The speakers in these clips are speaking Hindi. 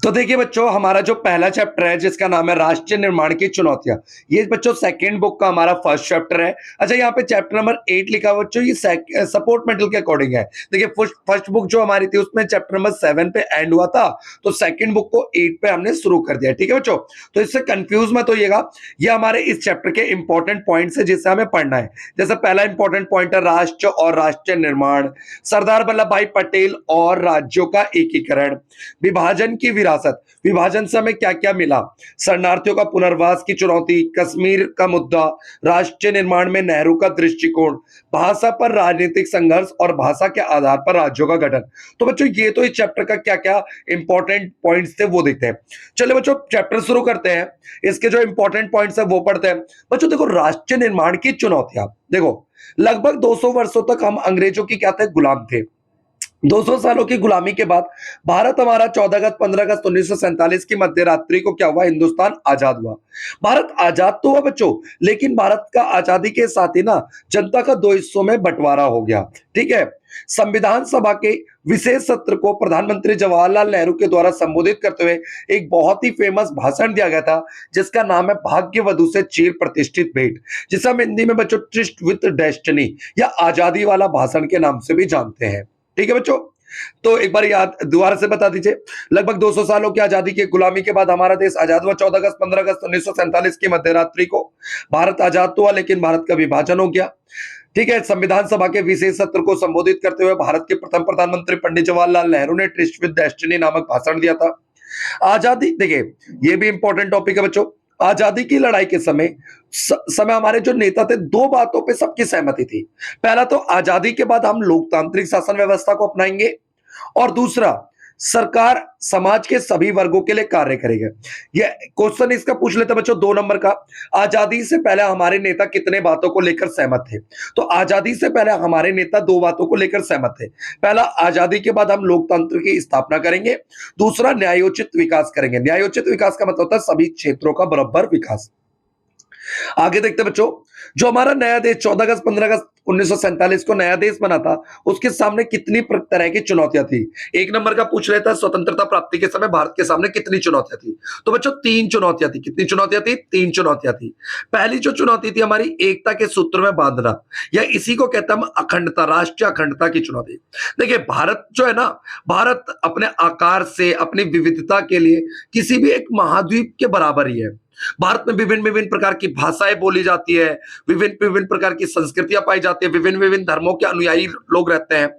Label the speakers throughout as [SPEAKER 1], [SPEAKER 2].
[SPEAKER 1] तो देखिए बच्चों, हमारा जो पहला चैप्टर है जिसका नाम है राष्ट्र निर्माण की चुनौतियां, ये बच्चों सेकंड बुक का हमारा फर्स्ट चैप्टर है। अच्छा, यहाँ पे चैप्टर नंबर 8 लिखा हुआ बच्चों, ये सपोर्ट मेटल के अकॉर्डिंग है। देखिए फर्स्ट बुक जो हमारी थी उसमें चैप्टर नंबर 7 पे एंड हुआ था, तो सेकंड बुक को 8 पे हमने शुरू कर दिया। ठीक है बच्चों, तो इससे कंफ्यूज मत होइएगा, ये हमारे इस चैप्टर के इंपॉर्टेंट पॉइंट्स है जिससे हमें पढ़ना है। जैसे पहला इंपॉर्टेंट पॉइंट है राष्ट्र और राष्ट्र निर्माण, सरदार वल्लभ भाई पटेल और राज्यों का एकीकरण, विभाजन की विरासत, विभाजन से हमें क्या क्या मिला, शरणार्थियों का पुनर्वास की चुनौती, कश्मीर का मुद्दा, राष्ट्र निर्माण में नेहरू का दृष्टिकोण, भाषा पर राजनीतिक संघर्ष और भाषा के आधार पर राज्यों का गठन। तो बच्चों ये तो इस चैप्टर का क्या क्या इंपॉर्टेंट पॉइंट्स थे वो देखते हैं। चलिए बच्चों चैप्टर शुरू करते हैं, इसके जो इंपॉर्टेंट पॉइंट्स है वो पढ़ते हैं। बच्चों देखो, राष्ट्र निर्माण की चुनौतियां, देखो लगभग 200 वर्षों तक हम अंग्रेजों की क्या थे, गुलाम थे। 200 सालों की गुलामी के बाद भारत हमारा 14 अगस्त 15 अगस्त 1947 की मध्य रात्रि को क्या हुआ, हिंदुस्तान आजाद हुआ। भारत आजाद तो हुआ बच्चों, लेकिन भारत का आजादी के साथ ही ना जनता का दो हिस्सों में बंटवारा हो गया। ठीक है, संविधान सभा के विशेष सत्र को प्रधानमंत्री जवाहरलाल नेहरू के द्वारा संबोधित करते हुए एक बहुत ही फेमस भाषण दिया गया था जिसका नाम है भाग्यवधु से चीर प्रतिष्ठित भेंट, जिसे हम हिंदी में बच्चों ट्रिस्ट विद डेस्टिनी या आजादी वाला भाषण के नाम से भी जानते हैं। ठीक है बच्चों, तो एक बार याद दोबारा से बता दीजिए। लगभग 200 सालों की आजादी की गुलामी के बाद हमारा देश आजाद हुआ 14 अगस्त 15 अगस्त 1947 की मध्य रात्रि को। भारत आजाद तो हुआ, लेकिन भारत का विभाजन हो गया। ठीक है, संविधान सभा के विशेष सत्र को संबोधित करते हुए भारत के प्रथम प्रधानमंत्री पंडित जवाहरलाल नेहरू ने ट्रिस्ट विद डेस्टिनी नामक भाषण दिया था। आजादी, देखिए ये भी इंपॉर्टेंट टॉपिक है बच्चों। आजादी की लड़ाई के समय हमारे जो नेता थे, दो बातों पे सबकी सहमति थी। पहला तो आजादी के बाद हम लोकतांत्रिक शासन व्यवस्था को अपनाएंगे, और दूसरा सरकार समाज के सभी वर्गों के लिए कार्य करेगा। ये क्वेश्चन इसका पूछ लेते बच्चों 2 नंबर का, आजादी से पहले हमारे नेता कितने बातों को लेकर सहमत थे। तो आजादी से पहले हमारे नेता 2 बातों को लेकर सहमत थे। पहला, आजादी के बाद हम लोकतंत्र की स्थापना करेंगे। दूसरा, न्यायोचित विकास करेंगे। न्यायोचित विकास का मतलब होता है सभी क्षेत्रों का बराबर विकास। आगे देखते बच्चों, जो हमारा नया देश 14 अगस्त 15 अगस्त 1947 को नया देश बना था, उसके सामने कितनी तरह की चुनौतियां थी। 1 नंबर का पूछ रहे थे, स्वतंत्रता प्राप्ति के समय भारत के सामने कितनी चुनौतियां थी। तो बच्चों 3 चुनौतियां थी। कितनी चुनौतियां थी? 3 चुनौतियां थी। पहली जो चुनौती थी हमारी एकता के सूत्र में बांधना, या इसी को कहते हैं हम अखंडता, राष्ट्रीय अखंडता की चुनौती। देखिए भारत जो है ना, भारत अपने आकार से, अपनी विविधता के लिए किसी भी एक महाद्वीप के बराबर ही है। भारत में विभिन्न विभिन्न प्रकार की भाषाएं बोली जाती है, विभिन्न विभिन्न प्रकार की संस्कृतियां पाई जाती है, विभिन्न विभिन्न धर्मों के अनुयायी लोग रहते हैं।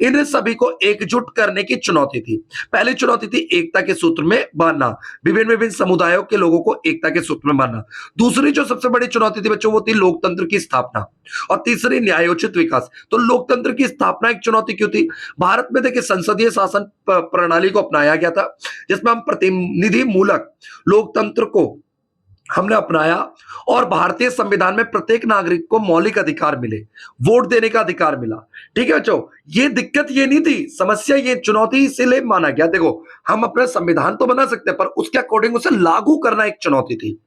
[SPEAKER 1] इन सभी को एकजुट करने की चुनौती थी। पहली चुनौती थी एकता के सूत्र में बांधना, विभिन्न विभिन्न समुदायों के लोगों को एकता के सूत्र में बांधना। दूसरी जो सबसे बड़ी चुनौती थी बच्चों, वो थी लोकतंत्र की स्थापना, और तीसरी न्यायोचित विकास। तो लोकतंत्र की स्थापना एक चुनौती क्यों थी? भारत में देखिए संसदीय शासन प्रणाली को अपनाया गया था, जिसमें हम प्रतिनिधि मूलक लोकतंत्र को हमने अपनाया, और भारतीय संविधान में प्रत्येक नागरिक को मौलिक अधिकार मिले, वोट देने का अधिकार मिला। ठीक है बच्चों, ये दिक्कत ये नहीं थी, समस्या ये चुनौती इसीलिए माना गया। देखो हम अपना संविधान तो बना सकते हैं, पर उसके अकॉर्डिंग उसे लागू करना एक चुनौती थी।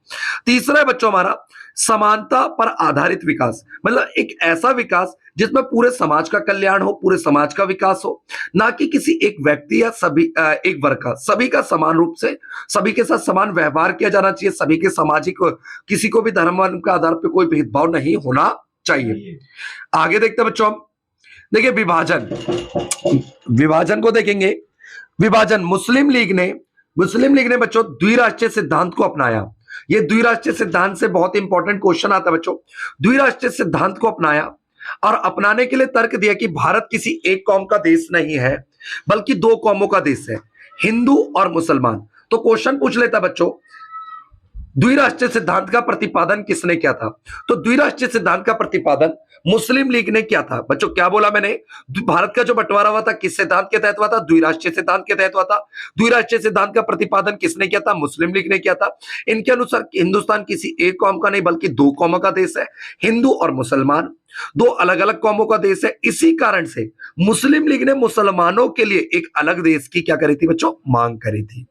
[SPEAKER 1] तीसरा है बच्चों हमारा समानता पर आधारित विकास, मतलब एक ऐसा विकास जिसमें पूरे समाज का कल्याण हो, पूरे समाज का विकास हो, ना कि किसी एक व्यक्ति या सभी एक वर्ग का। सभी का समान रूप से, सभी के साथ समान व्यवहार किया जाना चाहिए। सभी के सामाजिक, किसी को भी धर्म के आधार पर कोई भेदभाव नहीं होना चाहिए। आगे देखते हैं बच्चों, देखिए विभाजन, विभाजन को देखेंगे। विभाजन, मुस्लिम लीग ने बच्चों द्विराष्ट्रीय सिद्धांत को अपनाया। ये द्विराष्ट्रीय सिद्धांत से बहुत इंपॉर्टेंट क्वेश्चन आता है बच्चों। द्विराष्ट्रीय सिद्धांत को अपनाया और अपनाने के लिए तर्क दिया कि भारत किसी एक कौम का देश नहीं है, बल्कि 2 कौमों का देश है, हिंदू और मुसलमान। तो क्वेश्चन पूछ लेता बच्चों, द्विराष्ट्रीय सिद्धांत का प्रतिपादन किसने किया था? तो द्विराष्ट्रीय सिद्धांत का प्रतिपादन मुस्लिम लीग ने किया था। बच्चों क्या बोला मैंने? भारत का जो बंटवारा हुआ था किस सिद्धांत के तहत हुआ था? द्विराष्ट्रीय सिद्धांत के तहत हुआ था। द्विराष्ट्रीय सिद्धांत का प्रतिपादन किसने किया था? मुस्लिम लीग ने किया था। इनके अनुसार हिंदुस्तान किसी एक कौम का नहीं, बल्कि 2 कौमों का देश है, हिंदू और मुसलमान, 2 अलग अलग कौमों का देश है। इसी कारण से मुस्लिम लीग ने मुसलमानों के लिए एक अलग देश की क्या करी थी बच्चों? मांग करी थी।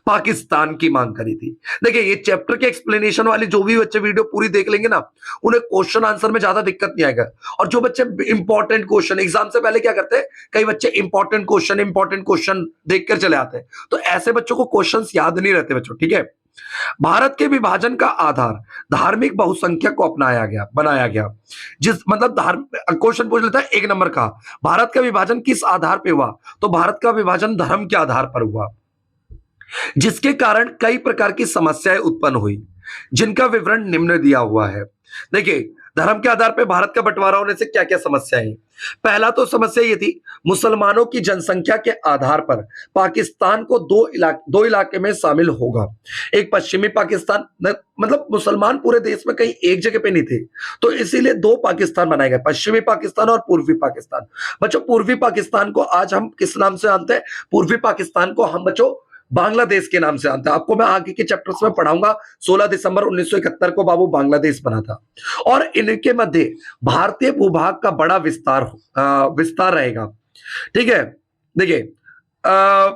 [SPEAKER 1] पाकिस्तान की मांग करी थी। देखिए ये चैप्टर के एक्सप्लेनेशन वाली जो भी बच्चे वीडियो पूरी देख लेंगे ना, उन्हें क्वेश्चन आंसर में ज्यादा दिक्कत नहीं आएगा। और जो बच्चे इंपॉर्टेंट क्वेश्चन एग्जाम से पहले क्या करते हैं, कई बच्चे इंपॉर्टेंट क्वेश्चन देखकर चले आते हैं, तो ऐसे बच्चों को क्वेश्चंस याद नहीं रहते बच्चों, ठीक है। भारत के विभाजन का आधार धार्मिक बहुसंख्यक को अपनाया गया, बनाया गया। जिस मतलब धर्म क्वेश्चन पूछ लेता है 1 नंबर का, भारत का विभाजन किस आधार पे हुआ, तो भारत का विभाजन धर्म के आधार पर हुआ, जिसके कारण कई प्रकार की समस्याएं उत्पन्न हुई, जिनका विवरण निम्न दिया हुआ है। देखिए धर्म के आधार पर भारत का बंटवारा होने से क्या क्या समस्याएं हैं। पहला तो समस्या ये थी, मुसलमानों की जनसंख्या के आधार पर पाकिस्तान को दो इलाके में शामिल होगा। एक पश्चिमी पाकिस्तान, मतलब मुसलमान पूरे देश में कहीं एक जगह पे नहीं थे, तो इसीलिए 2 पाकिस्तान बनाए गए, पश्चिमी पाकिस्तान और पूर्वी पाकिस्तान। बच्चों पूर्वी पाकिस्तान को आज हम किस नाम से जानते हैं, पूर्वी पाकिस्तान को हम बच्चों बांग्लादेश के नाम से जानते हैं। आपको मैं आगे के चैप्टर्स में पढ़ाऊंगा। 16 दिसंबर 1971 को बाबू बांग्लादेश बना था, और इनके मध्य भारतीय भूभाग का बड़ा विस्तार रहेगा, ठीक है। देखिए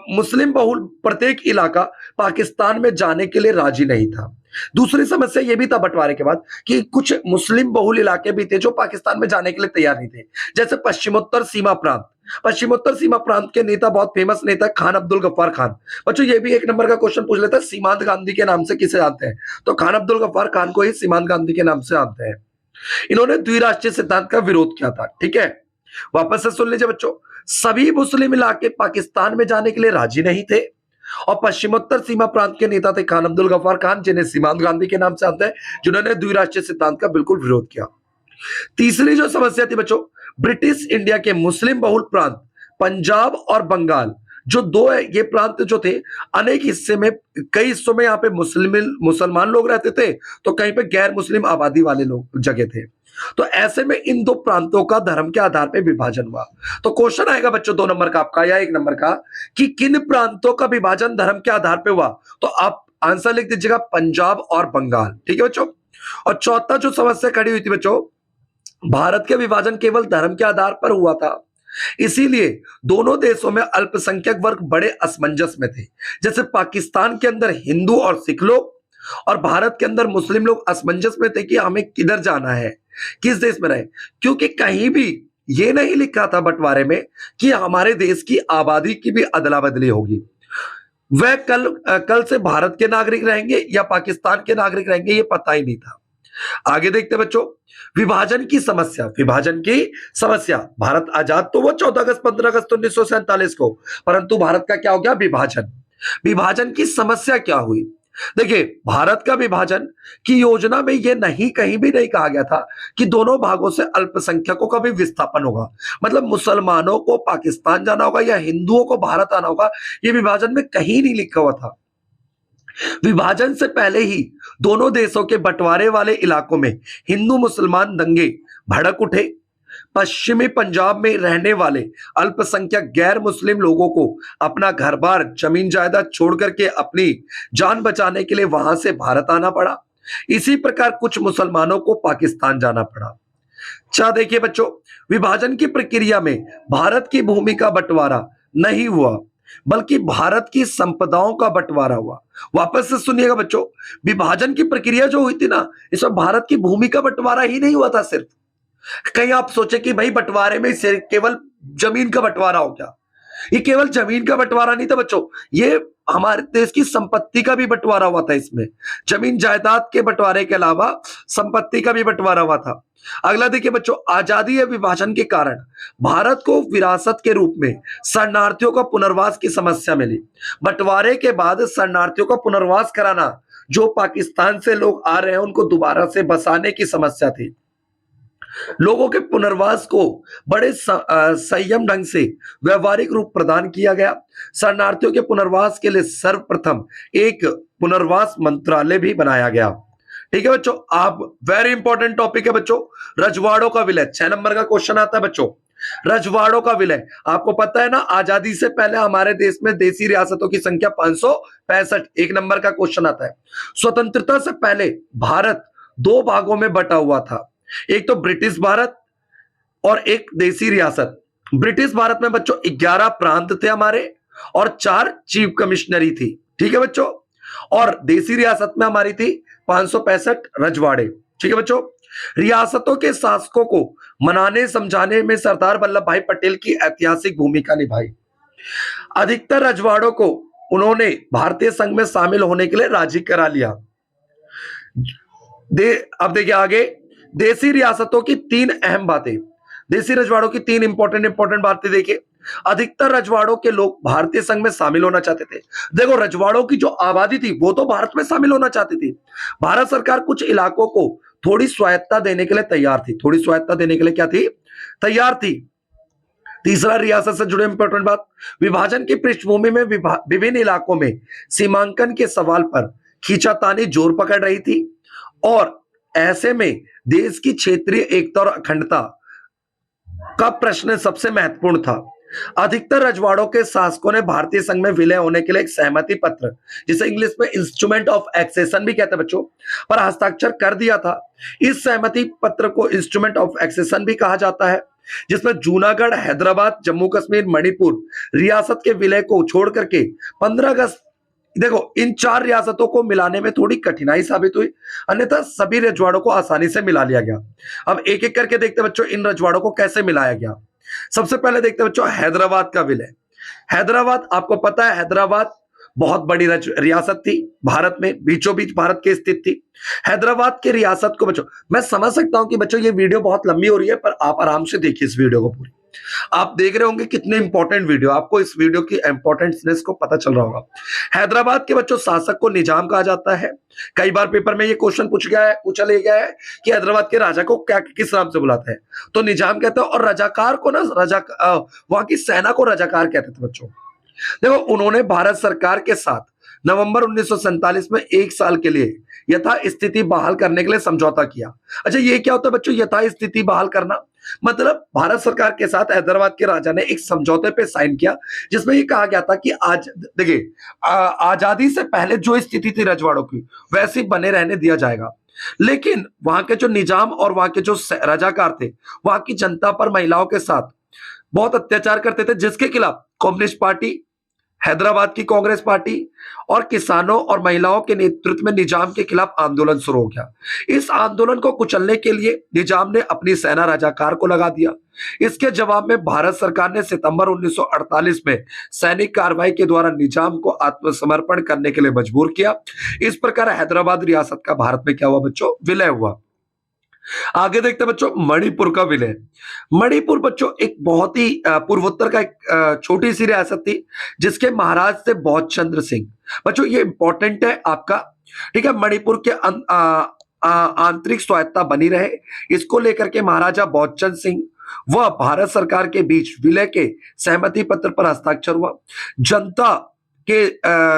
[SPEAKER 1] मुस्लिम बहुल प्रत्येक इलाका पाकिस्तान में जाने के लिए राजी नहीं था। दूसरी समस्या यह भी था बंटवारे के बाद कि कुछ मुस्लिम बहुल इलाके भी थे जो पाकिस्तान में जाने के लिए तैयार नहीं थे, जैसे पश्चिमोत्तर सीमा प्रांत। पश्चिमोत्तर सीमा प्रांत के नेता बहुत फेमस नेता खान अब्दुल गफ्फार खान। बच्चों ये भी 1 नंबर का क्वेश्चन पूछ लेता है, सीमांत गांधी के नाम से किसे जानते हैं, तो खान अब्दुल गफ्फार खान को ही सीमांत गांधी के नाम से जानते हैं। इन्होंने द्विराष्ट्रीय सिद्धांत का विरोध किया था, ठीक है। वापस से सुन लीजिए बच्चों, सभी मुस्लिम इलाके पाकिस्तान में जाने के लिए राजी नहीं थे, और पश्चिमोत्तर सीमा प्रांत के नेता थे खान अब्दुल गफ्फार खान, जिन्हें सीमांत गांधी के नाम से जानते हैं, जिन्होंने द्विराष्ट्रीय सिद्धांत का बिल्कुल विरोध किया। तीसरी जो समस्या थी बच्चों, ब्रिटिश इंडिया के मुस्लिम बहुल प्रांत पंजाब और बंगाल, जो दो है ये प्रांत जो थे, अनेक हिस्से में, कई हिस्सों में यहाँ पे मुसलमान लोग रहते थे, तो कहीं पे गैर मुस्लिम आबादी वाले लोग जगह थे। तो ऐसे में इन 2 प्रांतों का धर्म के आधार पर विभाजन हुआ। तो क्वेश्चन आएगा बच्चों 2 नंबर का आपका या 1 नंबर का, कि किन प्रांतों का विभाजन धर्म के आधार पर हुआ, तो आप आंसर लिख दीजिएगा पंजाब और बंगाल, ठीक है बच्चों। और चौथा जो समस्या खड़ी हुई थी बच्चों, भारत के विभाजन केवल धर्म के आधार पर हुआ था, इसीलिए दोनों देशों में अल्पसंख्यक वर्ग बड़े असमंजस में थे। जैसे पाकिस्तान के अंदर हिंदू और सिख लोग, और भारत के अंदर मुस्लिम लोग असमंजस में थे कि हमें किधर जाना है, किस देश में रहे, क्योंकि कहीं भी यह नहीं लिखा था बंटवारे में कि हमारे देश की आबादी की भी अदला बदली होगी। वह कल से भारत के नागरिक रहेंगे या पाकिस्तान के नागरिक रहेंगे, ये पता ही नहीं था। आगे देखते बच्चों, विभाजन की समस्या। भारत आजाद तो वो 14 अगस्त 15 अगस्त 1947 को, परंतु भारत का क्या हो गया, विभाजन की समस्या क्या हुई। देखिए भारत का विभाजन की योजना में यह कहीं भी नहीं कहा गया था कि दोनों भागों से अल्पसंख्यकों का भी विस्थापन होगा, मतलब मुसलमानों को पाकिस्तान जाना होगा या हिंदुओं को भारत आना होगा, यह विभाजन में कहीं नहीं लिखा हुआ था। विभाजन से पहले ही दोनों देशों के बंटवारे वाले इलाकों में हिंदू मुसलमान दंगे भड़क उठे। पश्चिमी पंजाब में रहने वाले अल्पसंख्यक गैर मुस्लिम लोगों को अपना घर बार जमीन जायदाद छोड़ करके अपनी जान बचाने के लिए वहां से भारत आना पड़ा। इसी प्रकार कुछ मुसलमानों को पाकिस्तान जाना पड़ा। अच्छा देखिए बच्चों, विभाजन की प्रक्रिया में भारत की भूमि का बंटवारा नहीं हुआ, बल्कि भारत की संपदाओं का बंटवारा हुआ। वापस से सुनिएगा बच्चों, विभाजन की प्रक्रिया जो हुई थी ना, इसमें भारत की भूमि का बंटवारा ही नहीं हुआ था सिर्फ। कहीं आप सोचे कि भाई बंटवारे में सिर्फ केवल जमीन का बंटवारा हो गया, ये केवल जमीन का बंटवारा नहीं था बच्चों, ये हमारे देश की संपत्ति का भी बंटवारा हुआ था। इसमें जमीन जायदाद के बंटवारे के अलावा संपत्ति का भी बंटवारा हुआ था। अगला देखिए बच्चों, आजादी या विभाजन के कारण भारत को विरासत के रूप में शरणार्थियों का पुनर्वास की समस्या मिली। बंटवारे के बाद शरणार्थियों का पुनर्वास कराना, जो पाकिस्तान से लोग आ रहे हैं उनको दोबारा से बसाने की समस्या थी। लोगों के पुनर्वास को बड़े संयम ढंग से व्यवहारिक रूप प्रदान किया गया। शरणार्थियों के पुनर्वास के लिए सर्वप्रथम एक पुनर्वास मंत्रालय भी बनाया गया। ठीक है बच्चों, आप वेरी इंपॉर्टेंट टॉपिक है बच्चों, रजवाड़ों का विलय। 6 नंबर का क्वेश्चन आता है बच्चों, रजवाड़ों का विलय। आपको पता है ना, आजादी से पहले हमारे देश में देसी रियासतों की संख्या 565। 1 नंबर का क्वेश्चन आता है, स्वतंत्रता से पहले भारत 2 भागों में बटा हुआ था, एक तो ब्रिटिश भारत और एक देसी रियासत। ब्रिटिश भारत में बच्चों 11 प्रांत थे हमारे और 4 चीफ कमिश्नरी थी। ठीक है बच्चों। और देसी रियासत में हमारी थी 565 रजवाड़े। ठीक है बच्चों। रियासतों के शासकों को मनाने समझाने में सरदार वल्लभ भाई पटेल की ऐतिहासिक भूमिका निभाई। अधिकतर रजवाड़ों को उन्होंने भारतीय संघ में शामिल होने के लिए राजी करा लिया। अब देखिए आगे, देसी रियासतों की तीन अहम बातें, देसी रजवाड़ों की तीन इंपॉर्टेंट बातें देखिए। अधिकतर रजवाड़ों के लोग भारतीय संघ में शामिल होना चाहते थे। देखो, रजवाड़ों की जो आबादी थी वो तो भारत में शामिल होना चाहती थी। भारत सरकार कुछ इलाकों को थोड़ी स्वायत्तता देने के लिए तैयार थी। थोड़ी स्वायत्तता देने के लिए क्या थी? तैयार थी। तीसरा, रियासत से जुड़े इंपॉर्टेंट बात, विभाजन की पृष्ठभूमि में विभिन्न इलाकों में सीमांकन के सवाल पर खींचातानी जोर पकड़ रही थी और ऐसे में देश की क्षेत्रीय एकता और अखंडता का प्रश्न सबसे महत्वपूर्ण था। अधिकतर रजवाड़ों के शासकों ने भारतीय संघ में विलय होने के लिए एक सहमति पत्र, जिसे इंग्लिश में इंस्ट्रूमेंट ऑफ एक्सेशन भी कहते हैं बच्चों, पर हस्ताक्षर कर दिया था। इस सहमति पत्र को इंस्ट्रूमेंट ऑफ एक्सेशन भी कहा जाता है, जिसमें जूनागढ़, हैदराबाद, जम्मू कश्मीर, मणिपुर रियासत के विलय को छोड़ करके 15 अगस्त, देखो इन चार रियासतों को मिलाने में थोड़ी कठिनाई साबित हुई, अन्यथा सभी रजवाड़ों को आसानी से मिला लिया गया। अब एक एक करके देखते हैं बच्चों इन रजवाड़ों को कैसे मिलाया गया। सबसे पहले देखते हैं बच्चों हैदराबाद का विलय। हैदराबाद, आपको पता है हैदराबाद बहुत बड़ी रियासत थी, भारत में बीचों बीच भारत के स्थित थी। हैदराबाद की रियासत को बच्चों, मैं समझ सकता हूं कि बच्चों ये वीडियो बहुत लंबी हो रही है, पर आप आराम से देखिए इस वीडियो को पूरी। आप देख रहे होंगे कितने इंपॉर्टेंट वीडियो, आपको इस वीडियो की इंपॉर्टेंटनेस को पता चल रहा होगा। हैदराबाद के बच्चों शासक को निजाम कहा जाता है। कई बार पेपर में ये क्वेश्चन पूछा ले गया है कि हैदराबाद के राजा को क्या किस नाम से बुलाते हैं, तो निजाम कहते हैं, और रजाकार को ना वहां की सेना को रजाकार कहते थे बच्चों। देखो, उन्होंने भारत सरकार के साथ नवंबर 1947 में एक साल के लिए यथा स्थिति बहाल करने के लिए समझौता किया। अच्छा, ये क्या होता है बच्चों यथा स्थिति बहाल करना? मतलब भारत सरकार के साथ हैदराबाद के राजा ने एक समझौते पे साइन किया, जिसमें ये कहा गया था कि आज देखिए आजादी से पहले जो स्थिति थी रजवाड़ों की वैसी बने रहने दिया जाएगा, लेकिन वहां के जो निजाम और वहां के जो रजाकार थे वहां की जनता पर, महिलाओं के साथ बहुत अत्याचार करते थे, जिसके खिलाफ कम्युनिस्ट पार्टी, हैदराबाद की कांग्रेस पार्टी और किसानों और महिलाओं के नेतृत्व में निजाम के खिलाफ आंदोलन शुरू हो गया। इस आंदोलन को कुचलने के लिए निजाम ने अपनी सेना रजाकार को लगा दिया। इसके जवाब में भारत सरकार ने सितंबर 1948 में सैनिक कार्रवाई के द्वारा निजाम को आत्मसमर्पण करने के लिए मजबूर किया। इस प्रकार हैदराबाद रियासत का भारत में क्या हुआ बच्चों? विलय हुआ। आगे देखते हैं बच्चों मणिपुर का विलय। मणिपुर बच्चों एक बहुत ही पूर्वोत्तर का एक छोटी सी रियासत थी, जिसके महाराज थे बौद्ध चंद्र सिंह। बच्चों ये इंपॉर्टेंट है आपका, ठीक है। मणिपुर के आंतरिक स्वायत्ता बनी रहे, इसको लेकर के महाराजा बौद्ध चंद्र सिंह व भारत सरकार के बीच विलय के सहमति पत्र पर हस्ताक्षर हुआ। जनता के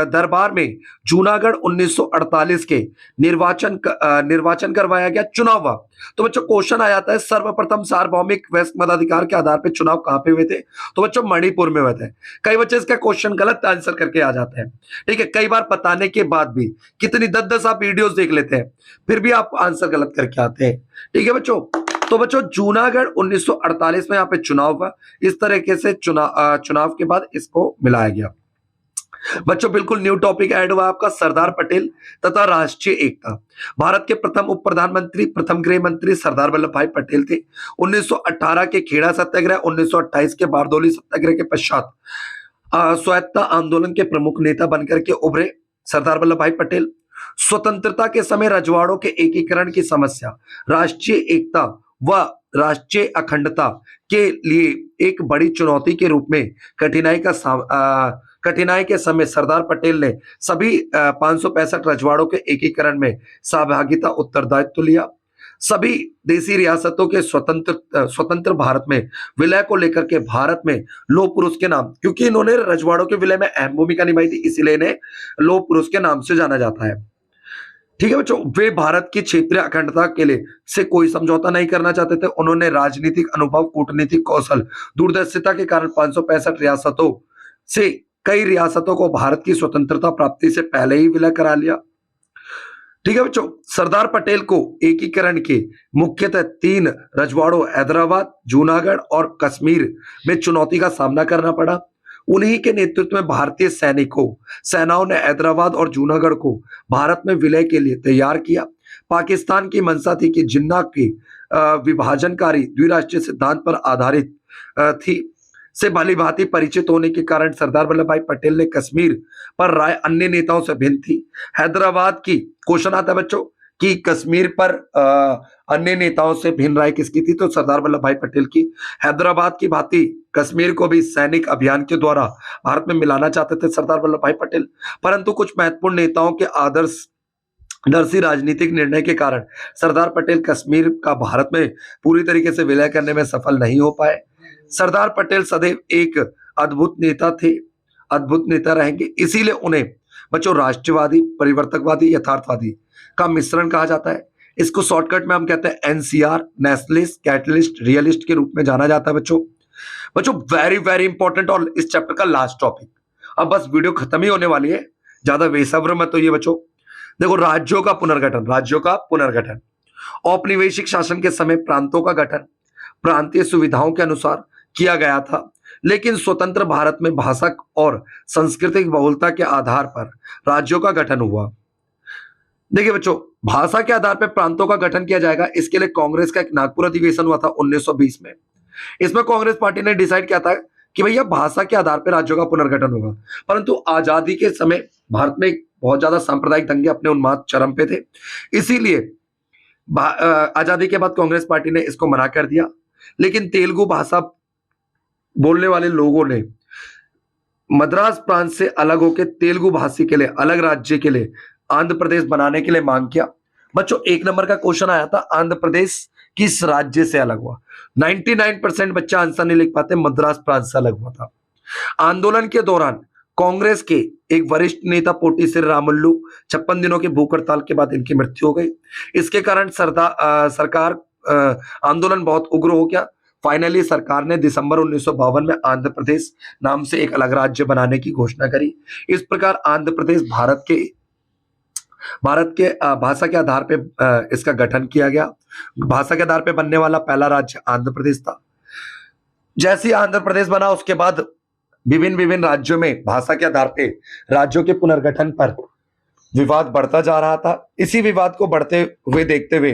[SPEAKER 1] दरबार में जूनागढ़ 1948 के निर्वाचन करवाया गया, चुनाव हुआ। तो बच्चों क्वेश्चन आ जाता है, सर्वप्रथम सार्वभौमिक वयस्क मताधिकार के आधार पर चुनाव कहां पे हुए थे? तो बच्चों मणिपुर में हुए थे। कई बच्चे इसका क्वेश्चन गलत आंसर करके आ जाते हैं, ठीक है। कई बार बताने के बाद भी कितनी 10-10 आप वीडियोस देख लेते हैं, फिर भी आप आंसर गलत करके आते हैं, ठीक है बच्चों। तो बच्चों जूनागढ़ 1948 में यहाँ पे चुनाव हुआ। इस तरीके से चुनाव के बाद इसको मिलाया गया। बच्चों बिल्कुल न्यू टॉपिक ऐड हुआ आपका, सरदार पटेल तथा राष्ट्रीय एकता। भारत के प्रथम उप प्रधानमंत्री, प्रथम गृह मंत्री सरदार वल्लभ भाई पटेल थे। 1918 के खेड़ा सत्याग्रह, 1928 के बारदोली सत्याग्रह के पश्चात स्वायत्ता आंदोलन के प्रमुख नेता बनकर के उभरे सरदार वल्लभ भाई पटेल। स्वतंत्रता के समय रजवाड़ों के एकीकरण की समस्या, राष्ट्रीय एकता व राष्ट्रीय अखंडता के लिए एक बड़ी चुनौती के रूप में कठिनाई के समय सरदार पटेल ने सभी 565 रजवाड़ों के एकीकरण में सहभागिता उत्तरदायित्व लिया। सभी देसी रियासतों के स्वतंत्र भारत में विलय को लेकर के भारत में लौह पुरुष के नाम, क्योंकि इन्होंने रजवाड़ों के विलय में अहम भूमिका निभाई थी, इसीलिए इन्हें लौह पुरुष के नाम से जाना जाता है, ठीक है बच्चों। वे भारत की क्षेत्रीय अखंडता के लिए से कोई समझौता नहीं करना चाहते थे। उन्होंने राजनीतिक अनुभव, कूटनीतिक कौशल, दूरदर्शिता के कारण 565 रियासतों से कई रियासतों को भारत की स्वतंत्रता प्राप्ति से पहले ही विलय करा लिया, ठीक है बच्चों। सरदार पटेल को एकीकरण के मुख्यतः 3 रजवाड़ों हैदराबाद, जूनागढ़ और कश्मीर में चुनौती का सामना करना पड़ा। उन्हीं के नेतृत्व में भारतीय सेनाओं ने हैदराबाद और जूनागढ़ को भारत में विलय के लिए तैयार किया। पाकिस्तान की मंशा थी कि जिन्ना की विभाजनकारी द्विराष्ट्रीय सिद्धांत पर आधारित थी से भली भांति परिचित होने के कारण सरदार वल्लभ भाई पटेल ने कश्मीर पर राय अन्य नेताओं से भिन्न थी। हैदराबाद की क्वेश्चन आता है बच्चों कि कश्मीर पर अन्य नेताओं से भिन्न राय किसकी थी, तो सरदार वल्लभ भाई पटेल की। हैदराबाद की भांति कश्मीर को भी सैनिक अभियान के द्वारा भारत में मिलाना चाहते थे सरदार वल्लभ भाई पटेल, परंतु कुछ महत्वपूर्ण नेताओं के आदर्शी राजनीतिक निर्णय के कारण सरदार पटेल कश्मीर का भारत में पूरी तरीके से विलय करने में सफल नहीं हो पाए। सरदार पटेल सदैव एक अद्भुत नेता थे, अद्भुत नेता रहेंगे, इसीलिए उन्हें बच्चों राष्ट्रवादी, परिवर्तकवादी, यथार्थवादी का मिश्रण कहा जाता है। इसको शॉर्टकट में हम कहते हैं एनसीआर, नेशनलिस्ट, कैटलिस्ट, रियलिस्ट के रूप में जाना जाता है बच्चों। बच्चों वेरी वेरी इंपॉर्टेंट और इस चैप्टर का लास्ट टॉपिक। अब बस वीडियो खत्म ही होने वाली है, ज्यादा बेसब्र मत होइए बच्चों। देखो राज्यों का पुनर्गठन। औपनिवेशिक शासन के समय प्रांतों का गठन प्रांतीय सुविधाओं के अनुसार किया गया था, लेकिन स्वतंत्र भारत में भाषा और सांस्कृतिक बहुलता के आधार पर राज्यों का गठन हुआ। देखिए बच्चों, भाषा के आधार पर प्रांतों का गठन किया जाएगा, इसके लिए कांग्रेस का एक नागपुर अधिवेशन हुआ था 1920 में। इसमें कांग्रेस पार्टी ने डिसाइड किया था कि भैया भाषा के आधार पर राज्यों का पुनर्गठन होगा, परंतु आजादी के समय भारत में बहुत ज्यादा सांप्रदायिक दंगे अपने उन्माद चरम पे थे, इसीलिए आजादी के बाद कांग्रेस पार्टी ने इसको मना कर दिया। लेकिन तेलुगु भाषा बोलने वाले लोगों ने मद्रास प्रांत से अलग होकर तेलुगु भाषी के लिए अलग राज्य के लिए आंध्र प्रदेश बनाने के लिए मांग किया। बच्चों 1 नंबर का क्वेश्चन आया था, आंध्र प्रदेश किस राज्य से अलग हुआ? 99% बच्चा आंसर नहीं लिख पाते, मद्रास प्रांत से अलग हुआ था। आंदोलन के दौरान कांग्रेस के एक वरिष्ठ नेता पोटी श्रीरामुलु 56 दिनों की भूख हड़ताल के बाद इनकी मृत्यु हो गई। इसके कारण सरकार आंदोलन बहुत उग्र हो गया। फाइनली सरकार ने दिसंबर 1952 में आंध्र प्रदेश नाम से एक अलग राज्य बनाने की घोषणा करी। इस प्रकार आंध्र प्रदेश भारत के भाषा के आधार पर इसका गठन किया गया। भाषा के आधार पर बनने वाला पहला राज्य आंध्र प्रदेश था। जैसे ही आंध्र प्रदेश बना उसके बाद विभिन्न राज्यों में भाषा के आधार पर राज्यों के पुनर्गठन पर विवाद बढ़ता जा रहा था। इसी विवाद को बढ़ते हुए देखते हुए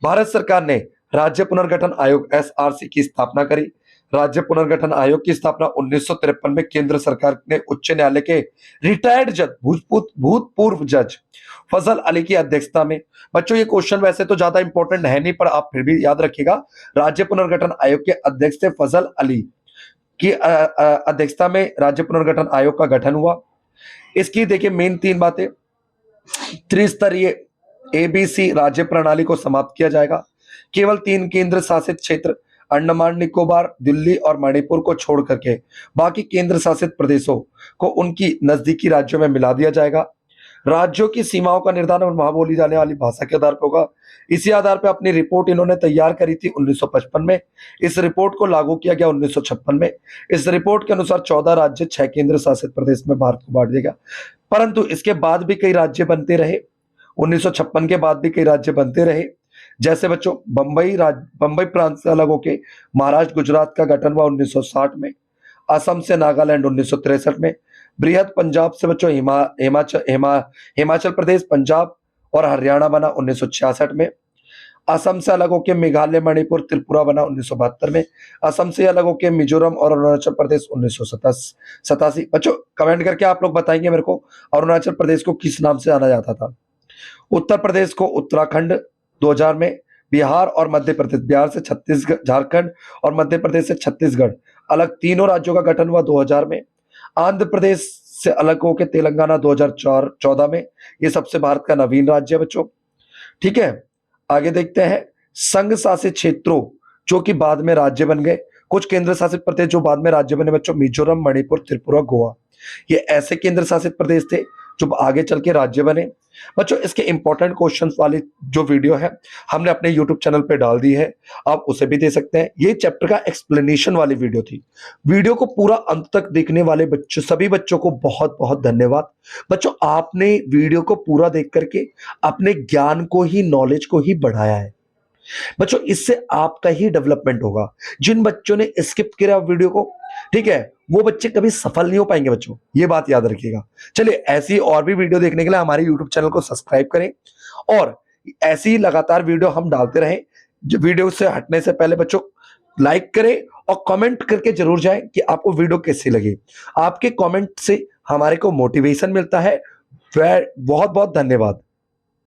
[SPEAKER 1] भारत सरकार ने राज्य पुनर्गठन आयोग एसआरसी की स्थापना करी। राज्य पुनर्गठन आयोग की स्थापना 1953 में केंद्र सरकार ने उच्च न्यायालय के रिटायर्ड जज भूतपूर्व जज फजल अली की अध्यक्षता में। बच्चों ये क्वेश्चन वैसे तो ज्यादा इंपॉर्टेंट है नहीं, पर आप फिर भी याद रखिएगा। राज्य पुनर्गठन आयोग के अध्यक्ष थे फजल अली की अध्यक्षता में राज्य पुनर्गठन आयोग का गठन हुआ। इसकी देखिए मेन 3 बातें। त्रिस्तरीय एबीसी राज्य प्रणाली को समाप्त किया जाएगा। केवल 3 केंद्र शासित क्षेत्र अंडमान निकोबार, दिल्ली और मणिपुर को छोड़ करके बाकी केंद्र शासित प्रदेशों को उनकी नजदीकी राज्यों में मिला दिया जाएगा। राज्यों की सीमाओं का निर्धारण वहां बोली जाने वाली भाषा के आधार पर होगा। इसी आधार पर अपनी रिपोर्ट इन्होंने तैयार करी थी 1955 में। इस रिपोर्ट को लागू किया गया 1956 में। इस रिपोर्ट के अनुसार 14 राज्य 6 केंद्र शासित प्रदेश में भारत को बांट दिया गया, परंतु इसके बाद भी कई राज्य बनते रहे। 1956 के बाद भी कई राज्य बनते रहे, जैसे बच्चों बंबई प्रांत से अलग होकर महाराष्ट्र गुजरात का गठन हुआ 1960 में। असम से नागालैंड 1963 में। बृहद पंजाब से बच्चों हिमाचल प्रदेश, पंजाब और हरियाणा बना 1966 में। असम से अलग होकर मेघालय, मणिपुर, त्रिपुरा बना 1972 में। असम से अलग होकर मिजोरम और अरुणाचल प्रदेश 1987। बच्चों कमेंट करके आप लोग बताएंगे मेरे को अरुणाचल प्रदेश को किस नाम से जाना जाता था। उत्तर प्रदेश को उत्तराखंड 2000 में। बिहार और मध्य प्रदेश, बिहार से छत्तीसगढ़, झारखंड और मध्य प्रदेश से छत्तीसगढ़ अलग तीनों राज्यों का गठन हुआ 2000 में। आंध्र प्रदेश से अलग होकर तेलंगाना 2014 में। ये सबसे भारत का नवीन राज्य है बच्चों। ठीक है, आगे देखते हैं। संघ शासित क्षेत्रों जो कि बाद में राज्य बन गए। कुछ केंद्र शासित प्रदेश जो बाद में राज्य बने बच्चों, मिजोरम, मणिपुर, त्रिपुरा, गोवा। ये ऐसे केंद्र शासित प्रदेश थे जो आगे चल के राज्य बने। बच्चों इसके इंपॉर्टेंट क्वेश्चंस वाली जो वीडियो है हमने अपने यूट्यूब चैनल पे डाल दी है, आप उसे भी दे सकते हैं। ये चैप्टर का एक्सप्लेनेशन वाली वीडियो थी। वीडियो को पूरा अंत तक देखने वाले बच्चों, सभी बच्चों को बहुत बहुत धन्यवाद। बच्चों आपने वीडियो को पूरा देख करके अपने ज्ञान को ही, नॉलेज को ही बढ़ाया है। बच्चों इससे आपका ही डेवलपमेंट होगा। जिन बच्चों ने स्किप किया वीडियो को, ठीक है, वो बच्चे कभी सफल नहीं हो पाएंगे बच्चों, ये बात याद रखिएगा। चलिए ऐसी और भी वीडियो देखने के लिए हमारे यूट्यूब चैनल को सब्सक्राइब करें और ऐसी ही लगातार वीडियो हम डालते रहें। जो वीडियो से हटने से पहले बच्चों लाइक करें और कमेंट करके जरूर जाएं कि आपको वीडियो कैसी लगी। आपके कमेंट से हमारे को मोटिवेशन मिलता है। बहुत बहुत धन्यवाद।